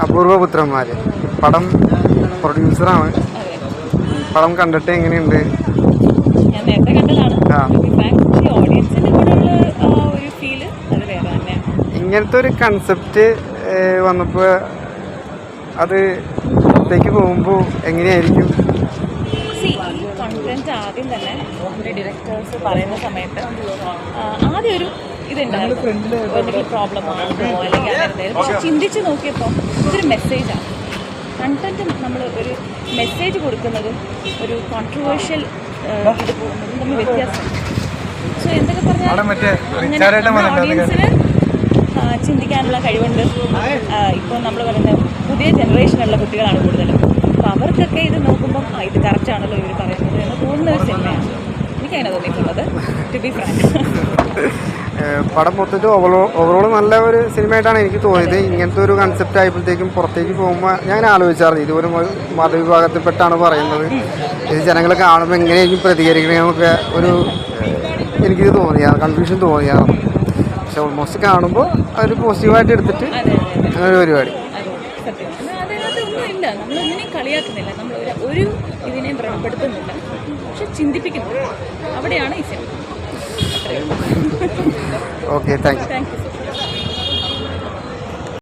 അപൂർവപുത്രന്മാർ പടം പ്രൊഡ്യൂസറാണ്. പടം കണ്ടിട്ട് എങ്ങനെയുണ്ട്? ഞാൻ നേരത്തെ കണ്ടതാണ്. ഓഡിയൻസിന്റെ കൂടെയുള്ള ഒരു ഫീല് അത് വേറെ തന്നെയാണ്. ഇങ്ങനത്തെ ഒരു കൺസെപ്റ്റ് വന്നപ്പോൾ അത് പുറത്തേക്ക് പോകുമ്പോൾ എങ്ങനെയായിരിക്കും? ഈ കണ്ടന്റ് ആദ്യം തന്നെ നമ്മുടെ ഡയറക്ടേഴ്സ് പറയുന്ന സമയത്ത് ആദ്യം ഒരു ഇതുണ്ടായിരുന്നു, എന്തെങ്കിലും പ്രോബ്ലം ആണോ അല്ലെങ്കിൽ അങ്ങനെ. പക്ഷെ ചിന്തിച്ച് നോക്കിയപ്പോൾ ഇതൊരു മെസ്സേജാണ്. കണ്ടന്റ് നമ്മൾ ഒരു മെസ്സേജ് കൊടുക്കുന്നതും ഒരു കോൺട്രവേഴ്ഷ്യൽ ഇത് പോകുന്നതും തമ്മിൽ വ്യത്യാസമുണ്ട്. സോ എന്തൊക്കെ പറഞ്ഞാൽ ഓഡിയൻസിന് ചിന്തിക്കാനുള്ള കഴിവുണ്ട്. ഇപ്പോൾ നമ്മൾ പറയുന്ന പുതിയ ജനറേഷനുള്ള കുട്ടികളാണ് കൂടുതലും. അപ്പോൾ അവർക്കൊക്കെ ഇത് നോക്കുമ്പം ഇത് കറക്റ്റാണല്ലോ ഇവർ പറയുന്നത് എന്ന് തോന്നുന്ന ഒരു സിനിമയാണ്. എനിക്കങ്ങനെ തോന്നിയിട്ടുള്ളത്, ടു ബി ഫ്രാങ്ക്. പടം മൊത്തത്തിൽ ഓവറോൾ നല്ല ഒരു സിനിമയായിട്ടാണ് എനിക്ക് തോന്നിയത്. ഇങ്ങനത്തെ ഒരു കൺസെപ്റ്റ് ആയപ്പോഴത്തേക്കും പുറത്തേക്ക് പോകുമ്പോൾ ഞാൻ ആലോചിച്ചായിരുന്നു, ഇതുപോലെ മതവിഭാഗത്തിൽപ്പെട്ടാണ് പറയുന്നത്, ഇത് ജനങ്ങൾ കാണുമ്പോൾ എങ്ങനെയായിരിക്കും പ്രതികരിക്കണമെന്നൊക്കെ ഒരു എനിക്കിത് തോന്നിയാണ്, കൺഫ്യൂഷൻ തോന്നിയാണ്. പക്ഷെ ഓൾമോസ്റ്റ് കാണുമ്പോൾ അതൊരു പോസിറ്റീവായിട്ട് എടുത്തിട്ട് അങ്ങനെ ഒരു പരിപാടി. അതിനകത്തൊന്നുമില്ല, നമ്മളൊന്നിനെയും കളിയാക്കുന്നില്ല, നമ്മൾ ഒരു ഇതിനെയും വ്രണപ്പെടുത്തുന്നില്ല, പക്ഷെ ചിന്തിപ്പിക്കുന്നു. അവിടെയാണ് ഈ cinema. Okay, thank you. Thank you.